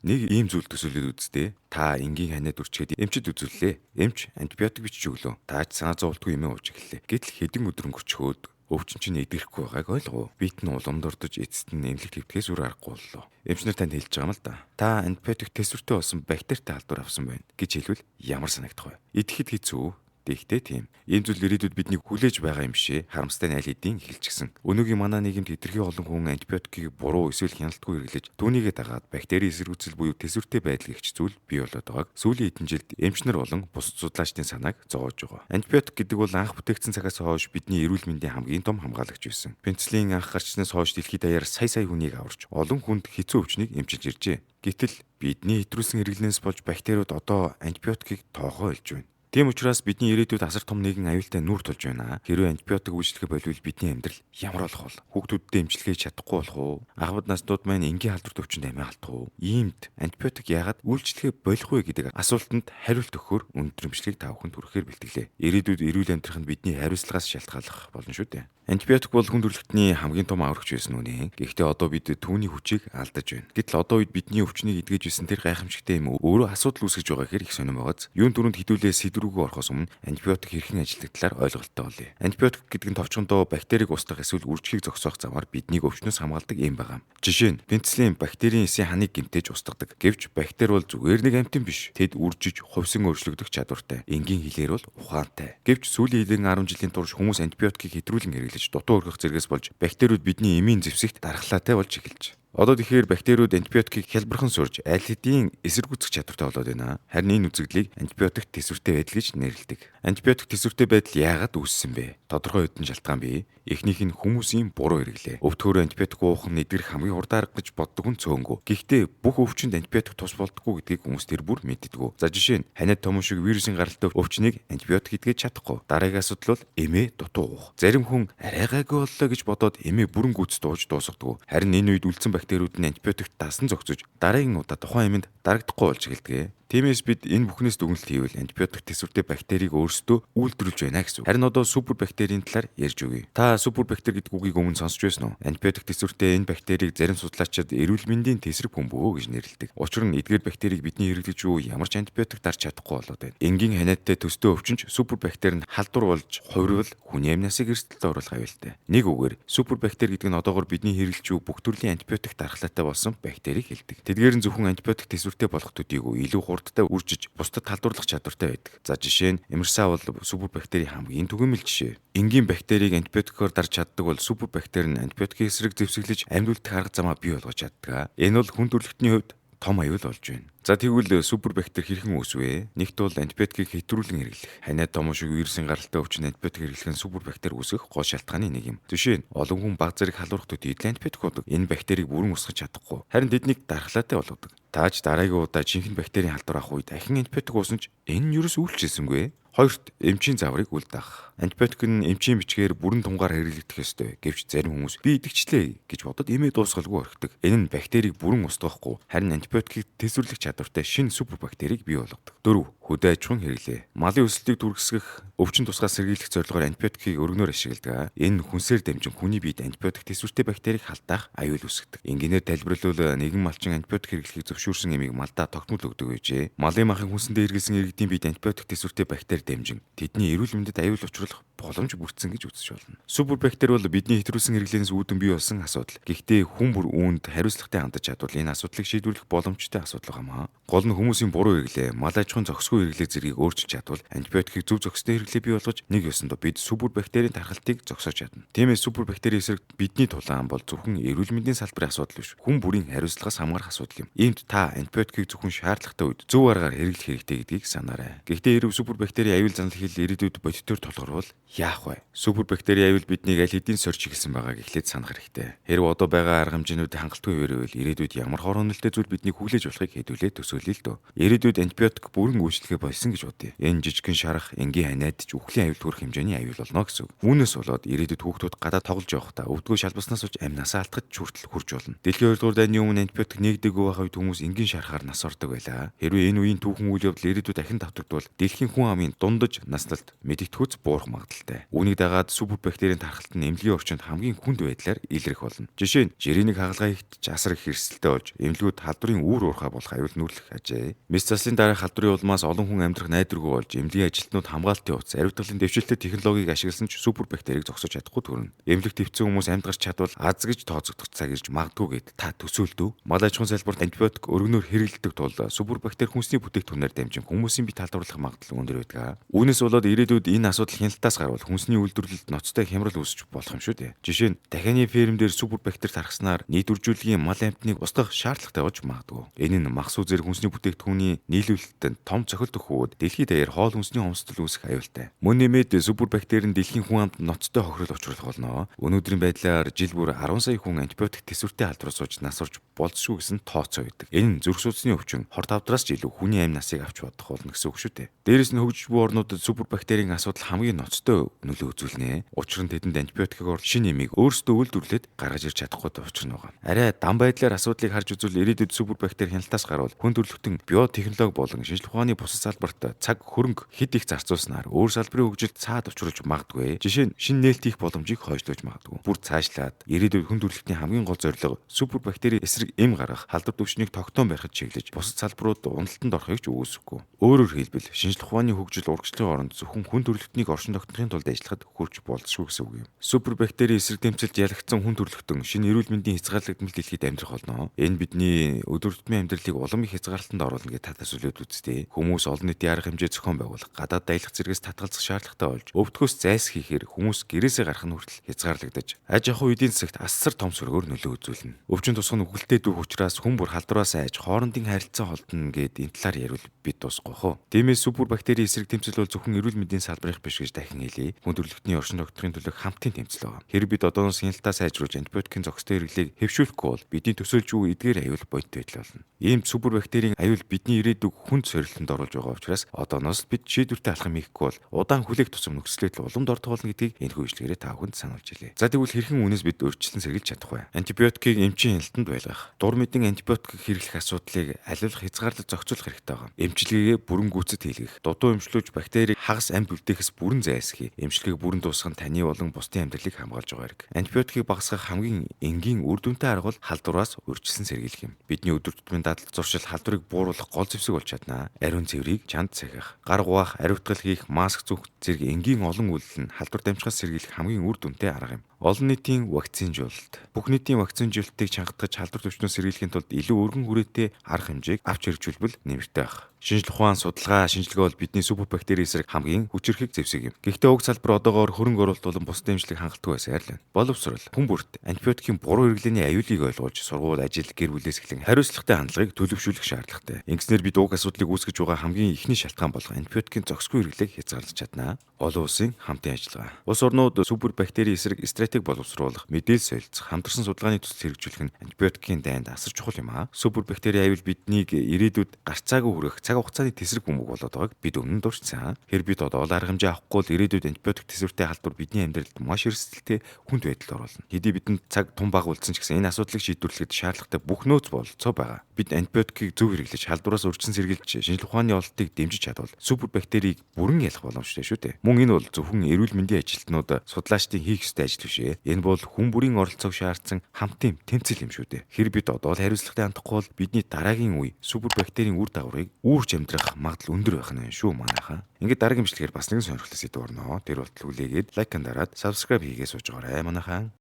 Нэг ийм зүйл төсөөлөд үзтээ. Та энгийн ханиад үрчгээд эмчид үзүүллээ. Эмч антибиотик бичиж өглөө. Таач санаа зовлтгүй юм ууж эхэллээ. Гэтэл хэдэн өдөр өнгөрчхөөд өвчин чинь эдгэрэхгүй байгааг ойлгов. Биет нь уламд ордож эцэст нь эмнэлэг твтгээс үр аргагүй боллоо. Эмчнэр танд хэлж байгаа юм л да. Та антибиотик тэсвэртэй болсон бактеритай халдвар авсан байна гэж хэлвэл ямар санагдах вэ? Идэхэд хэцүү. Тэгтээ тийм. Ийм зүйл ирээдүйд биднийг хүлээж байгаа юм шээ. Харамстай нь аль хэдийн эхэлчихсэн. Өнөөгийн манай нийгэмд хэтэрхий олон хүн антибиотикийг буруу эсвэл хяналтгүй хэрэглэж түүнийгээ дагаад бактери эсэргүүцэл буюу тэсвэртэй байдал гэгч зүйл бий болоод байгааг сүүлийн хэдэн жилд эмчнэр болон бусад судлаачдын санааг зовоож байгаа. Антибиотик гэдэг бол анх бүтээгдсэн цагаас хойш бидний эрүүл мэндийн хамгийн том хамгаалагч байсан. Пенициллин анх гарчснаас хойш дэлхийд даяар сая хүнийг аварч олон хүнд хэцүү өвчнийг эмчилж иржээ. Гэтэл бидний хэтрүүлсэн хэрэглэнээс болж бактериуд одоо антибиотикийг тоохоо хэлж байна. Тийм учраас бидний ирээдүйд асар том нэгэн аюултай нүүр тулж байна. Хэрвээ антибиотик үйлчлэгээ болвол бидний амьдрал ямар болох вэ? Хүүхдүүддээ эмчилгээ чадахгүй болох уу? Агавд настууд маань энгийн халдварт өвчнөд амиа алдах уу? Иймд антибиотик яагаад үйлчлэгээ болох вэ гэдэг асуултанд хариулт өгөхөөр өндөр эмчилгээг та бүхэнд хүрэхээр бэлтгэлээ. Ирээдүйд эрүүл амьдрах нь бидний хариуцлагаас шалтгааллах болно шүү дээ. Антибиотик бол хүн төрөлхтний хамгийн том аврагч байсан үнэ. Гэхдээ одоо бид түүний хүчийг алдаж байна. Гэтэл одоо үед бидний өвчнийг эдгэж исэн тэр гайхамшигтай юм өөрөө асуудал үүсгэж байгаа хэрэг их сонирм байгааз. Юун түрүүнд хідүүлээ сэдврүүгөө орохоос өмнө антибиотик хэрхэн ажилладаг талаар ойлголттой болъё. Антибиотик гэдэг нь товчхондоо бактерийг устгах эсвэл үржихийг зогсоох замаар биднийг өвчнөөс хамгаалдаг юм байна. Жишээ нь пенициллин бактерийн эсийн ханыг гэмтээж устгадаг. Гэвч бактери бол зүгээр нэг амьтан биш. Тэд үржиж, хувьсан өөрчлөгдөх чадвартай. Энгийн хэлээр бол ухаантай. Гэвч сүүлийн 10 жилийн турш хүмүүс антибиотикийг хэтрүүлэн хэрэглэж дутуу өргөх зэрэгс болж бактериуд бидний эмийн зэвсэгт дархлаатай болж эхэлж. Одоо тэгэхээр бактериуд антибиотикийг хялбархан сурж аль хэдийн эсэргүүцэх чадвартай болоод байна. Харин энэ үзэгдлийг антибиотик тэсвэртэй байдал гэж нэрлэдэг. Антибиотик тэсвэртэй байдал яагаад үүссэн бэ? Тодорхой хэдэн шалтгаан бий. Эхнийх нь хүмүүсийн буруу хэрэглээ. Өвтгөөр антибиотик уух нь эдгэрэх хамгийн хурд арга гэж боддог хүн цөөнгөө. Гэхдээ бүх өвчнөд антибиотик тус болдоггүй гэдгийг хүмүүс тэр бүр мэддэггүй. За жишээ нь ханиад том шиг вирусын гаралтай өвчнийг антибиотик эдгэж чадахгүй. Дараагийн асуудал бол эмээ дутуу уух. Зарим хүн арай гайгүй боллоо гэж бодоод эмээ бүрэн гүйц дууж дуусгадаг. Харин энэ үед үлдсэн бактериуд нь антибиотикт дасан зогсож дараагийн удаа тухайн эмэнд дарагдахгүй болж эхэлдэг. Тиймээс бид энэ бүхнээс дүгнэлт хийвэл антибиотик тэсвэртэй бактерийг өөрсдөө үйлдвэрлэж байна гэсэн. Харин одоо супер бактерийн талаар ярьж өгье. Та супер бактери гэдэг үгийг өмнө сонсч байсан уу? Антибиотик тэсвэртэй энэ бактерийг зарим судлаачид эрүүл мэндийн тэсрэг бөмбөгөө гэж нэрлэдэг. Учир нь эдгээр бактерийг бидний хэрэглэж юу ямар ч антибиотик дарж чадахгүй болоод байна. Энгийн ханиадтай төстэй өвчнөж супер бактери нь халдвар болж хувирвал хүний амьнасыг эрсдэлд оруулах аюултай. Нэг үгээр супер бактери гэдэг нь одоогоор бидний хэрэглэж юу бүх төрлийн антибиотик дархлаатай болсон бактерийг хэлдэг. Тэдгээр нь зөвхөн антибиотик тэсвэртэй болох төдийгүй илүү хурдтай үржиж бусдад халдварлах чадвартай байдаг. За жишээ нь эмерсаа бол супер бактери хамгийн түгээмэл жишээ. Энгийн бактерийг антибиотикоор дарж чаддаг бол супер бактери нь антибиотикийн эсрэг зэвсэглэж амьд үлдэх арга замаа бий болгож чаддаг. Энэ бол хүн төрөлхтний хувьд том аюул болж байна. За тэгвэл супер бактери хэрхэн үүсвэ? Нэгт бол антибиотикийг хэтрүүлэн хэрэглэх. Ханиад том шиг вирусын гаралтай өвчин антибиотик хэрэглэх нь супер бактери үүсгэх гол шалтгааны нэг юм. Жишээ нь олон хүн баг зэрэг халуурах төдий антибиотик уудаг. Энэ бактерийг бүрэн устгах чадахгүй. Харин тэднийг дархлаатай болгодог. Тааж дараагийн удаа жинхэнэ бактерийн халдвар авах үед дахин антибиотик уусан ч энэ нь юус үйлчлээсэнгүй. Хоёрт эмчийн заврыг үлдаах. Антибиотик нь эмчийн бичгээр бүрэн тунгаар хэрэглэгдэх ёстой. Гэвч зарим хүмүүс би идэгчлээ гэж бодоод эмээ дуусгалгүй орхидог. Энэ нь бактерийг бүрэн устгахгүй, харин антибиотикийг тэсвэрлэх чадвартай шинэ супер бактерийг бий болгодог. 4. Хөдөө аж ахуйн хэрэглээ. Малын өсөлтийг түргэсгэх, өвчин тусгай сэргийлэх зорилгоор антибиотикийг өргөнөөр ашигладаг. Энэ хүнсээр дамжин хүний биед антибиотик тэсвэртэй бактерийг халдаах аюул үүсгэдэг. Энгийнээр тайлбарлавал нэгэн малчин антибиотик хэрэглэхийг зөвшөөрсөн эмийг малдаа тогтмол өгдөг байжээ. Малын махын хүнсэндээ хэрэглэсэн иргэдийн биед антибиотик тэсвэртэй бактери дамжин тэдний эрүүл мэндэд аюул учруулах боломж бүрдсэн гэж үзэж болно. Супер бактери бол бидний хэтрүүлсэн хэрэглэнээс үүдэн бий болсон асуудал. Гэхдээ хүн бүр үүнд хариуцлагатай хандаж чадвал энэ асуудлыг шийдвэрлэх боломжтой асуудал байна. Гол нь хүмүүсийн буруу хэрэглээ, мал аж ахуйн зохисгүй хэрэглээ зэргийг өөрчилж чадвал антибиотикийг зөв зохистой хэрэглээ бий болгож нэг ёсондоо бид супер бактерийн тархалтыг зогсоож чадна. Тиймээс супер бактерийн эсрэг бидний тулаан бол зөвхөн эрүүл мэндийн салбарын асуудал биш. Хүн бүрийн хариуцлагаас хамаарах асуудал юм. Иймд та антибиотикийг зөвхөн шаардлагатай үед зөв аргаар хэрэглэх хэрэгтэй гэдгийг санаарай. Гэхдээ хэрв супер бактери аюул занал хэл ирээдүйд бодитоор тулгарвал яах вэ? Супер бактери аюул биднийг аль хэдийн сорж эхэлсэн байгааг эхлээд санах хэрэгтэй. Хэрв одоо байгаа арга хэмжээнүүд хангалтгүй байвал ирээдүйд ямар хорон нөлттэй зүйл биднийг хүлээж болохыг хэдүүлээ төсөөлье л дөө. Ирээдүйд антибиотик бүрэн үйлчлэгээ болсон гэж бодъё. Энэ жижигхэн шарах, энгийн ханиад ч үхлийн аюул төрөх хэмжээний аюул болно гэсэн үг. Үүнээс болоод ирээдүйд хүүхдүүд гадаа тоглож явахдаа өвдгөө шалбаснаас болж амнасаа алдахад хүртэл хүрч болно. Дэлхийн 2 дугаар дайны өмнө антибиотик нээгдэггүй байх үед хүмүүс энгийн шарахаар нас ордог байлаа. Хэрвээ энэ үеийн түүхэн үйл явдал ирээдүйд дахин давтагдвал дэлхийн хүн амын дундаж наслалт мэдэгдэхүйц буурах магадлалтай. Үүнийг дагаад супер бактерийн тархалт нь эмнэлгийн орчинд хамгийн хүнд байдлаар илэрх болно. Жишээ нь жирийн хагалгаа хийгдэж асар их хэрсэлтэй болж эмнэлгүүд халдварын үр уурхай болох аюул нүрлэх ажээ. Мэс заслын дараах халдварын улмаас олон хүн амьдрах найдваргүй болж эмнэлгийн ажилтнууд хамгаалтын утас, ариутгалын дэвшилтэд технологиг ашигласан ч супер бактерийг зогсоож чадахгүй төрнө. Эмнэлэг твцсэн хүмүүс амьд гарч чадвал аз гэж тооцогдох цаг ирж магадгүй гэд та төсөөлдөв. Мал аж ахуйн салбарт антибиотик өргөнөөр хэрэглэдэг тул супер бактери хүнсний бүтээгдэхүүнээр дамжин хүмүүсийн бие талдруулах магадлал өндөр байдаг. Үүнээс болоод ирээдүйд энэ асуудал хяналтаас гарвал хүнсний үйлдвэрлэлд ноцтой хямрал үүсч болох юм шүү дээ. Жишээ нь дахианы фермээр супер бактери тархснаар нийтүржүүлгийн мал амьтныг устгах шаардлагатай болж магадгүй. Энэ нь мах сүзэр хүнсний бүтээгдэхүүний нийлүүлэлтэд том цохилт өгөхөд дэлхийд даяар хоол хүнсний хомсдол үүсэх аюултай. Мөн нэмээд супер бактери нь дэлхийн хүн амд ноцтой хохирол учруулах болно. Өнөөдрийн байдлаар жил бүр 10 сая хүн антибиотик тэсвэртэй халдвар сууж нас орж болзошгүй гэсэн тооцоо өгдөг. Энэ нь зүрх судасны өвчин хорт авдраас ч илүү хүний амь насыг авч бодох болно гэсэн үг шүү дээ. Дээрээс нь хөгжиж буй орнуудад супер бактерийн асуудал хамгийн ноцтой нөлөө үзүүлнэ. Учир нь тэдэнд антибиотикийг орж шинэ нэмийг өөрсдөө үйлдвэрлээд гаргаж ирж чадахгүй учир нь байгаа. Арай дан байдлаар асуудлыг харж үзвэл ирээдүйд супер бактери хяналтаас гарвал хүн төрөлхтөн биотехнологи болон шинжилгээ ухааны бусад салбарт цаг хөрөнгө хэд их зарцуулснаар өөр салбарын хөгжилд цаад учруулж магадгүй. Жишээ нь шинэ нээлт хийх боломжийг хойшлуулж магадгүй. Бүр цаашлаад ирээдүйд хүн төрөлхтний хамгийн гол зорилго супер бактери эсрэг эм гаргах, халдвар түвшнийг тогтоон барихад чиглэж бусад салбарууд уналтанд орохыг ч үүсэхгүй. Өөрөөр хэлбэл шинжилгээ ухааны хөгжил урагшлын оронд зөвхөн хүн төрөлхтнийг оршин тогтнохын тулд ажиллахад хүрч болзошгүй гэсэн үг юм. Супер бактери эсрэг тэмцэлд ялагдсан хүн төрөлхтөн шинэ эрүүл мэндийн хязгаарлагдмал дэлхийд амьдрах болно. Энэ бидний өдөр тутмын амьдралыг улам их хязгаарлалтанд оруулна гэж та төсөөлөд үзтээ. Хүмүүс олон нийтийн арга хэмжээ зохион байгуулах, гадаад даялах зэрэгс татгалзах шаардлагатай болж өвдгөөс зайс хийхээр хүмүүс гэрээсээ гарах нь хүртэл хязгаарлагдаж аж ахуй эдийн засагт асар том сөргөөр нөлөө үзүүлнэ. Өвчин тусах нь үхэлтэй дүү учраас хүн бүр халдвараас айж хоорондын харилцаа холдно гэд энэ талаар ярил бид дуусахгүй хөө. Тиймээс супер бактери эсрэг тэмцэл бол зөвхөн эрүүл мэндийн салбарынх биш гэж дахин хэлье. Хүн төрөлхтний оршин тогтнохын төлөө хамтын тэмцэл байна. Хэрэг бид одооноос хяналтаа сайжруулж антибиотикийн зохистой хэрэглээг хэвшүүлэхгүй бол бидний төсөөлж буй эдгээр аюул бодит байдал болно. Ийм супер бактерийн аюул бидний ирээдүг хүнд сорилтонд оруулж байгаа учраас одооноос бид шийдвэртэй алхам хийхгүй бол удаан хүлээх тусам нөхцөлөд уламд ордог болно гэдгийг энэхүү ишлэгээрээ та бүхэнд сануулж илээ. За тэгвэл хэрхэн үнээс бид өөрчлөлт сэргийлж чадах вэ? Антибиотикийг эмчийн хяналтанд байлгах. Дур мэдэн антибиотик хэрэглэх асуудлыг алиулах хязгаарлалт зохицуулах хэрэгтэй байна. Эмчилгээгээ бүрэн гүйцэд хийлгэх. Дутуу эмчлүүлж бактерийг хагас амьд үлдээхээс бүрэн зайлсхий. Эмчилгээг бүрэн дуусгах нь таны болон бусдын амьдралыг хамгаалж байгаа хэрэг. Антибиотикийг багасгах хамгийн энгийн үр дүнтэй арга бол халдвараас урьдчилан сэргийлэх юм. Бидний өдөр тутмын дадал зуршил халдварыг бууруулах гол зэвсэг болж чадна. Ариун цэврийг чанд цахих, гар гуах, ариутгал хийх, маск зүүх зэрэг энгийн олон үйлдэл нь халдвар дамжихаас сэргийлэх хамгийн үр дүнтэй арга юм. Олон нийтийн вакцинжуулалт. Бүх нийтийн вакцинжуулалтыг чангатгаж халдвар төвчнөөс сэргийлэхийн тулд илүү өргөн хүрээтэй арга хэмжээг авч хэрэгжүүлбэл нэмэртэй байх. Шинжилгээ ухаан судалгаа шинжилгээ бол бидний супер бактери эсрэг хамгийн хүчирхэг зэвсэг юм. Гэхдээ уг салбар одоогоор хөрөнгө оруулалт болон бус дэмжлэг хангалтгүй байсаар л байна. Боловсрол хүн бүрт антибиотикийн буруу хэрэглээний аюулыг ойлгуулж сургууль, ажил, гэр бүлээс эхлэн хариуцлагатай хандлагыг төлөвшүүлэх шаардлагатай. Ингэснээр бид уг асуудлыг үүсгэж байгаа хамгийн ихний шалтгаан болох антибиотикийн зохисгүй хэрэглээг хязгаарлаж чадна. Олон улсын хамтын ажиллагаа. Улс орнууд супер бактери эсрэг стратеги боловсруулах, мэдээлэл солилцох, хамтарсан судалгааны төсөл хэрэгжүүлэх нь антибиотикийн дайнд асар чухал юм аа. Супер бактери аюул биднийг ирээдүйд гарцаагүй хүрэх цаг хугацааны тэсрэг бөмбөг болоод байгааг бид өмнө нь дурдсан. Тэр бид одоо арга хэмжээ авахгүй л ирээдүйд антибиотик тэсвэртэй халдвар бидний амьдралд маш эрсдэлтэй хүнд байдалд оруулна. Хэдий бидэнд цаг тун бага үлдсэн ч гэсэн энэ асуудлыг шийдвэрлэхэд шаардлагатай бүх нөөц бололцоо байгаа. Бид антибиотикийг зөв хэрэглэж халдвараас урьдчилан сэргийлж шинжилгээ ухааны ололтыг дэмжиж чадвал супер бактерийг бүрэн ялах боломжтой шүү дээ. Мөн энэ бол зөвхөн эрүүл мэндийн ажилтнууд судлаачдын хийх ёстой ажил биш ээ. Энэ бол хүн бүрийн оролцоог шаардсан хамтын тэмцэл юм шүү дээ. Хэрэг бид одоо л хариуцлагатай хандахгүй бол бидний дараагийн үе супер бактерийн үр дагаврыг үүрч амьдрах магадлал өндөр байх нь шүү манайхаа. Ингээд дараагийн бичлэгээр бас нэгэн сонирхолтой сэдв орноо. Тэр болтол хүлээгээд лайк дараад subscribe хийгээ сууж байгаарай манайхаа.